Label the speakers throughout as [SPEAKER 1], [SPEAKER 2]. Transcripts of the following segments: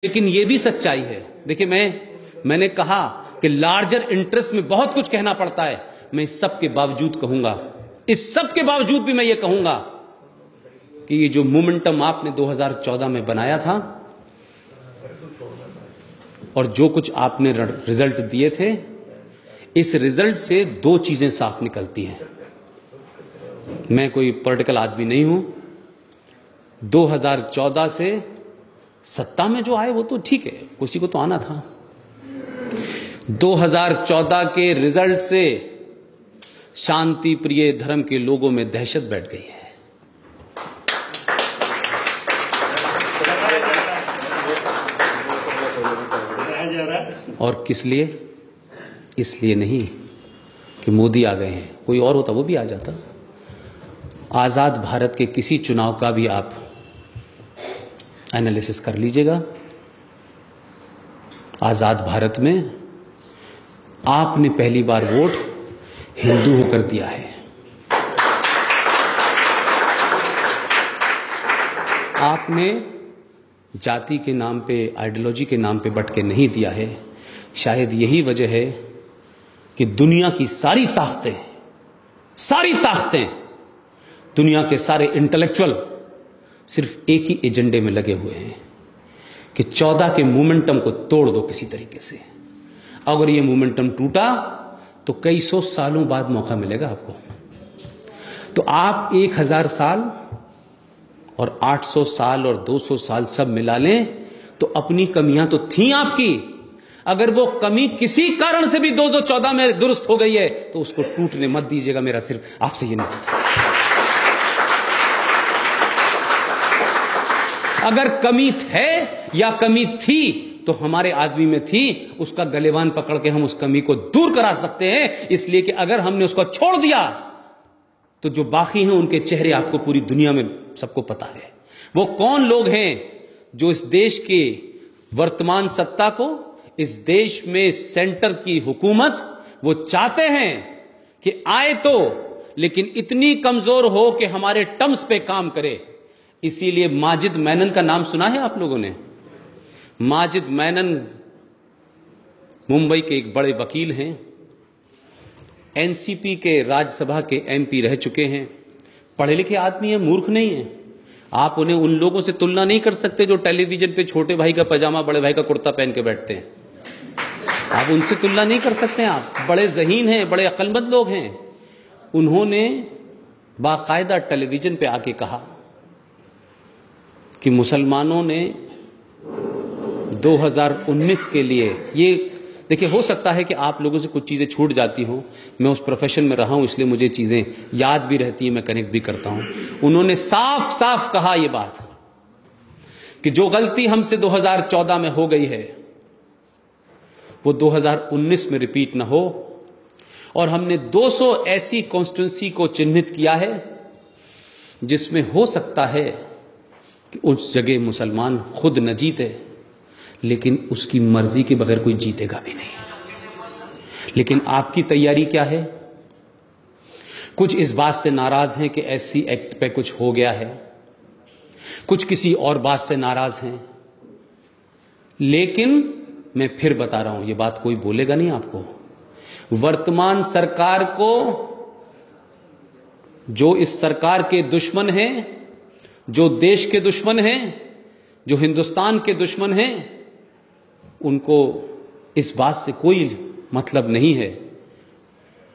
[SPEAKER 1] लेकिन यह भी सच्चाई है। देखिए, मैंने कहा कि लार्जर इंटरेस्ट में बहुत कुछ कहना पड़ता है। मैं इस सब के बावजूद कहूंगा, इस सब के बावजूद भी मैं ये कहूंगा कि ये जो मोमेंटम आपने 2014 में बनाया था और जो कुछ आपने रिजल्ट दिए थे, इस रिजल्ट से दो चीजें साफ निकलती हैं। मैं कोई पॉलिटिकल आदमी नहीं हूं। 2014 से सत्ता में जो आए वो तो ठीक है, किसी को तो आना था। 2014 के रिजल्ट से शांति प्रिय धर्म के लोगों में दहशत बैठ गई है। और किस लिए? इसलिए नहीं कि मोदी आ गए हैं, कोई और होता वो भी आ जाता। आजाद भारत के किसी चुनाव का भी आप एनालिसिस कर लीजिएगा। आजाद भारत में आपने पहली बार वोट हिंदू होकर दिया है। आपने जाति के नाम पे, आइडियोलॉजी के नाम पे बट के नहीं दिया है। शायद यही वजह है कि दुनिया की सारी ताकतें, दुनिया के सारे इंटेलेक्चुअल सिर्फ एक ही एजेंडे में लगे हुए हैं कि 14 के मोमेंटम को तोड़ दो किसी तरीके से। अगर ये मोमेंटम टूटा तो कई सौ सालों बाद मौका मिलेगा आपको। तो आप 1000 साल और 800 साल और 200 साल सब मिला लें तो अपनी कमियां तो थी आपकी। अगर वो कमी किसी कारण से भी 2014 में दुरुस्त हो गई है तो उसको टूटने मत दीजिएगा। मेरा सिर्फ आपसे ये नहीं। अगर कमी है या कमी थी तो हमारे आदमी में थी, उसका गलेवान पकड़ के हम उस कमी को दूर करा सकते हैं। इसलिए कि अगर हमने उसको छोड़ दिया तो जो बाकी हैं उनके चेहरे आपको पूरी दुनिया में सबको पता है। वो कौन लोग हैं जो इस देश के वर्तमान सत्ता को, इस देश में सेंटर की हुकूमत वो चाहते हैं कि आए तो, लेकिन इतनी कमजोर हो कि हमारे टर्म्स पे काम करे। इसीलिए माजिद मेनन का नाम सुना है आप लोगों ने? माजिद मेनन मुंबई के एक बड़े वकील हैं, एनसीपी के राज्यसभा के एमपी रह चुके हैं, पढ़े लिखे आदमी हैं, मूर्ख नहीं है। आप उन्हें उन लोगों से तुलना नहीं कर सकते जो टेलीविजन पे छोटे भाई का पजामा बड़े भाई का कुर्ता पहन के बैठते हैं। आप उनसे तुलना नहीं कर सकते। आप बड़े ज़हीन हैं, बड़े अक्लमंद लोग हैं। उन्होंने बाकायदा टेलीविजन पे आके कहा कि मुसलमानों ने 2019 के लिए, ये देखिए, हो सकता है कि आप लोगों से कुछ चीजें छूट जाती हों। मैं उस प्रोफेशन में रहा हूं इसलिए मुझे चीजें याद भी रहती हैं, मैं कनेक्ट भी करता हूं। उन्होंने साफ साफ कहा यह बात कि जो गलती हमसे 2014 में हो गई है वो 2019 में रिपीट ना हो। और हमने 200 ऐसी कॉन्स्टिट्यूंसी को चिन्हित किया है जिसमें हो सकता है कि उस जगह मुसलमान खुद न जीते, लेकिन उसकी मर्जी के बगैर कोई जीतेगा भी नहीं। लेकिन आपकी तैयारी क्या है? कुछ इस बात से नाराज हैं कि एससी एक्ट पे कुछ हो गया है, कुछ किसी और बात से नाराज हैं। लेकिन मैं फिर बता रहा हूं, यह बात कोई बोलेगा नहीं आपको। वर्तमान सरकार को जो इस सरकार के दुश्मन हैं, जो देश के दुश्मन हैं, जो हिंदुस्तान के दुश्मन हैं, उनको इस बात से कोई मतलब नहीं है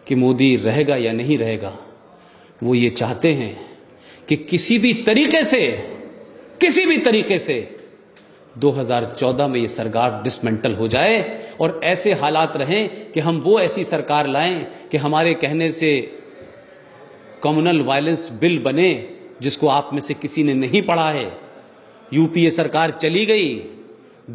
[SPEAKER 1] कि मोदी रहेगा या नहीं रहेगा। वो ये चाहते हैं कि किसी भी तरीके से 2014 में ये सरकार डिसमेंटल हो जाए और ऐसे हालात रहें कि हम वो ऐसी सरकार लाएं कि हमारे कहने से कम्युनल वायलेंस बिल बने, जिसको आप में से किसी ने नहीं पढ़ा है। यूपीए सरकार चली गई,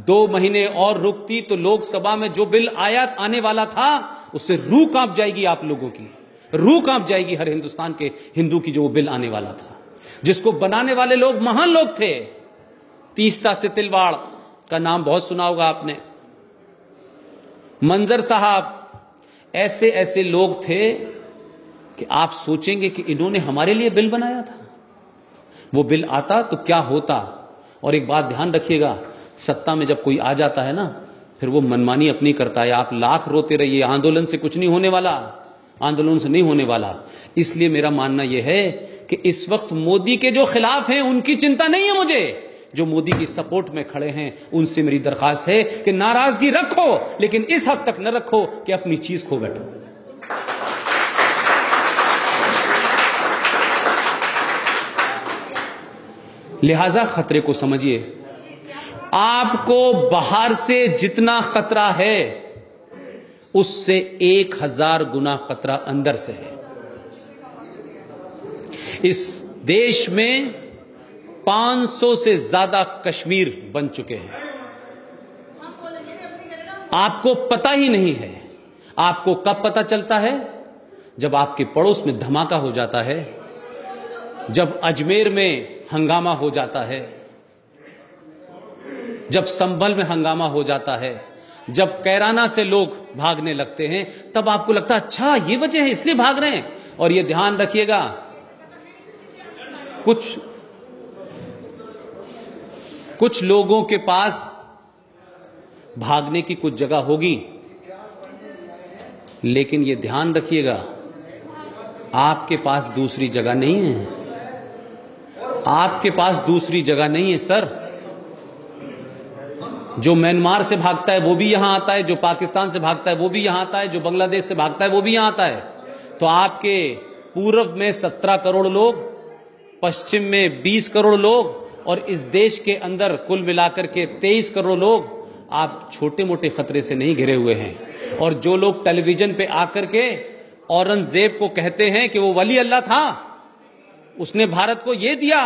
[SPEAKER 1] 2 महीने और रुकती तो लोकसभा में जो बिल आने वाला था उससे रूह कांप जाएगी। आप लोगों की रूह कांप जाएगी। हर हिंदुस्तान के हिंदू की जो बिल आने वाला था, जिसको बनाने वाले लोग महान लोग थे। तीस्ता सितिलवाड़ का नाम बहुत सुना होगा आपने, मंजर साहब, ऐसे ऐसे लोग थे कि आप सोचेंगे कि इन्होंने हमारे लिए बिल बनाया था। वो बिल आता तो क्या होता। और एक बात ध्यान रखिएगा, सत्ता में जब कोई आ जाता है ना, फिर वो मनमानी अपनी करता है। आप लाख रोते रहिए, आंदोलन से कुछ नहीं होने वाला, आंदोलन से नहीं होने वाला। इसलिए मेरा मानना यह है कि इस वक्त मोदी के जो खिलाफ हैं उनकी चिंता नहीं है मुझे, जो मोदी की सपोर्ट में खड़े हैं उनसे मेरी दरखास्त है कि नाराजगी रखो, लेकिन इस हद तक न रखो कि अपनी चीज खो बैठो। लिहाजा खतरे को समझिए। आपको बाहर से जितना खतरा है उससे 1000 गुना खतरा अंदर से है। इस देश में 500 से ज्यादा कश्मीर बन चुके हैं, आपको पता ही नहीं है। आपको कब पता चलता है? जब आपके पड़ोस में धमाका हो जाता है, जब अजमेर में हंगामा हो जाता है, जब संभल में हंगामा हो जाता है, जब कैराना से लोग भागने लगते हैं, तब आपको लगता है अच्छा ये वजह है इसलिए भाग रहे हैं। और ये ध्यान रखिएगा, कुछ लोगों के पास भागने की कुछ जगह होगी, लेकिन ये ध्यान रखिएगा आपके पास दूसरी जगह नहीं है। आपके पास दूसरी जगह नहीं है सर। जो म्यांमार से भागता है वो भी यहां आता है, जो पाकिस्तान से भागता है वो भी यहां आता है, जो बांग्लादेश से भागता है वो भी यहां आता है। तो आपके पूर्व में 17 करोड़ लोग, पश्चिम में 20 करोड़ लोग, और इस देश के अंदर कुल मिलाकर के 23 करोड़ लोग, आप छोटे मोटे खतरे से नहीं घिरे हुए हैं। और जो लोग टेलीविजन पे आकर के औरंगजेब को कहते हैं कि वो वली अल्लाह था, उसने भारत को ये दिया,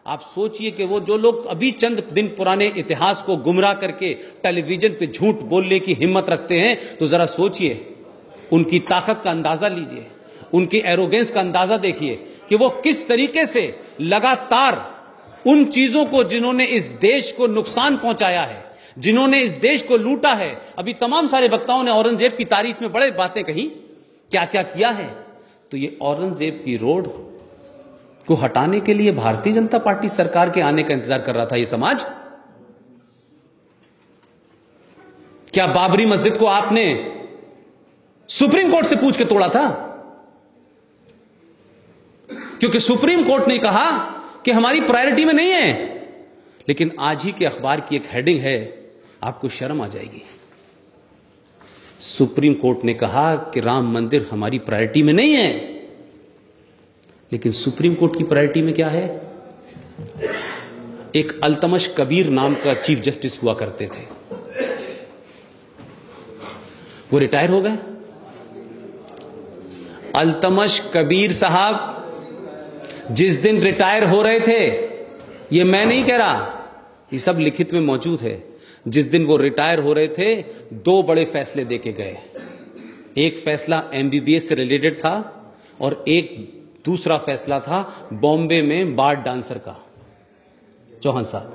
[SPEAKER 1] आप सोचिए कि वो जो लोग अभी चंद दिन पुराने इतिहास को गुमराह करके टेलीविजन पे झूठ बोलने की हिम्मत रखते हैं, तो जरा सोचिए, उनकी ताकत का अंदाजा लीजिए, उनकी एरोगेंस का अंदाजा देखिए कि वो किस तरीके से लगातार उन चीजों को, जिन्होंने इस देश को नुकसान पहुंचाया है, जिन्होंने इस देश को लूटा है। अभी तमाम सारे वक्ताओं ने औरंगजेब की तारीफ में बड़े बातें कही, क्या क्या किया है। तो ये औरंगजेब की रोड को हटाने के लिए भारतीय जनता पार्टी सरकार के आने का इंतजार कर रहा था ये समाज। क्या बाबरी मस्जिद को आपने सुप्रीम कोर्ट से पूछ के तोड़ा था? क्योंकि सुप्रीम कोर्ट ने कहा कि हमारी प्रायोरिटी में नहीं है। लेकिन आज ही के अखबार की एक हेडिंग है, आपको शर्म आ जाएगी। सुप्रीम कोर्ट ने कहा कि राम मंदिर हमारी प्रायोरिटी में नहीं है। लेकिन सुप्रीम कोर्ट की प्रायोरिटी में क्या है? एक अल्तमश कबीर नाम का चीफ जस्टिस हुआ करते थे, वो रिटायर हो गए। अल्तमश कबीर साहब जिस दिन रिटायर हो रहे थे, ये मैं नहीं कह रहा, ये सब लिखित में मौजूद है, जिस दिन वो रिटायर हो रहे थे 2 बड़े फैसले देके गए। एक फैसला एमबीबीएस से रिलेटेड था और एक दूसरा फैसला था बॉम्बे में बार डांसर का, चौहान साहब।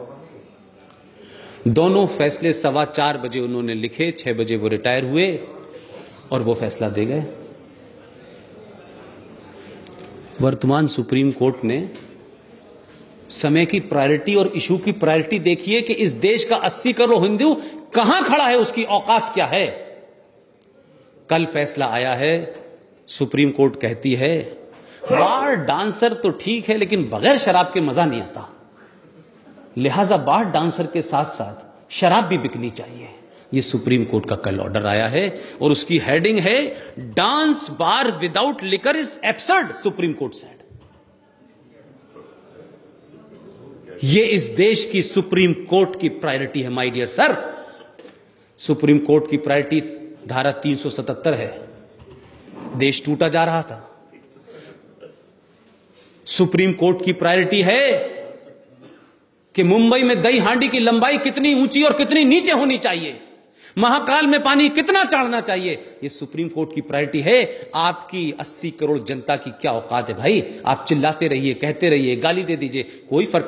[SPEAKER 1] दोनों फैसले 4:15 बजे उन्होंने लिखे, 6 बजे वो रिटायर हुए और वो फैसला दे गए। वर्तमान सुप्रीम कोर्ट ने समय की प्रायोरिटी और इशू की प्रायोरिटी देखिए कि इस देश का 80 करोड़ हिंदू कहां खड़ा है, उसकी औकात क्या है। कल फैसला आया है, सुप्रीम कोर्ट कहती है बार डांसर तो ठीक है लेकिन बगैर शराब के मजा नहीं आता, लिहाजा बार डांसर के साथ साथ शराब भी बिकनी चाहिए। ये सुप्रीम कोर्ट का कल ऑर्डर आया है और उसकी हेडिंग है dance bar without liquor is absurd, supreme court said. ये इस देश की सुप्रीम कोर्ट की प्रायोरिटी है my dear sir. Supreme court की प्रायोरिटी धारा 377 है, देश टूटा जा रहा था। सुप्रीम कोर्ट की प्रायोरिटी है कि मुंबई में दही हांडी की लंबाई कितनी ऊंची और कितनी नीचे होनी चाहिए, महाकाल में पानी कितना चढ़ना चाहिए, ये सुप्रीम कोर्ट की प्रायोरिटी है। आपकी 80 करोड़ जनता की क्या औकात है भाई? आप चिल्लाते रहिए, कहते रहिए, गाली दे दीजिए, कोई फर्क